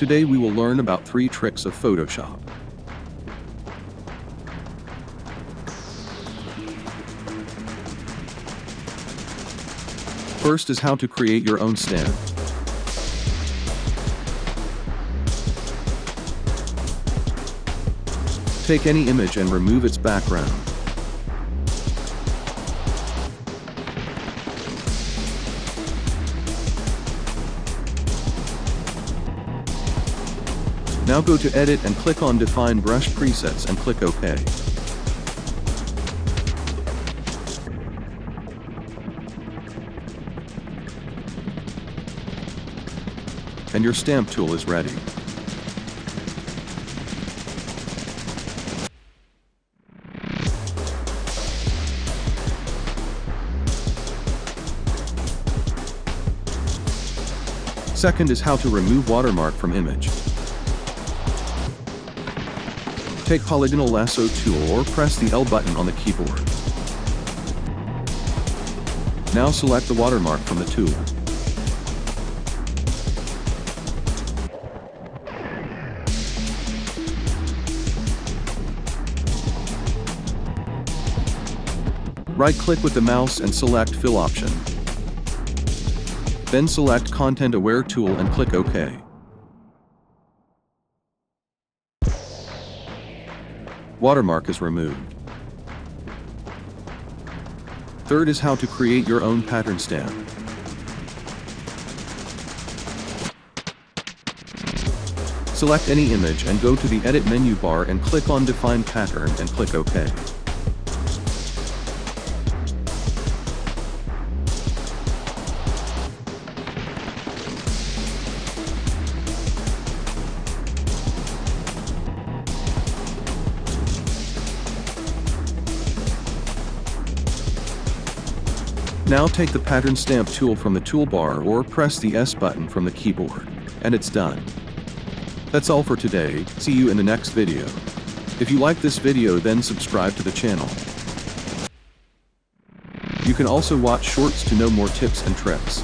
Today we will learn about 3 tricks of Photoshop. First is how to create your own stamp. Take any image and remove its background. Now go to Edit and click on Define Brush Presets and click OK. And your stamp tool is ready. Second is how to remove watermark from image. Take Polygonal Lasso tool or press the L button on the keyboard. Now select the watermark from the tool. Right-click with the mouse and select Fill option. Then select Content Aware tool and click OK. Watermark is removed. Third is how to create your own pattern stamp. Select any image and go to the Edit menu bar and click on Define Pattern and click OK. Now take the pattern stamp tool from the toolbar or press the S button from the keyboard, and it's done. That's all for today. See you in the next video. If you like this video, then subscribe to the channel. You can also watch shorts to know more tips and tricks.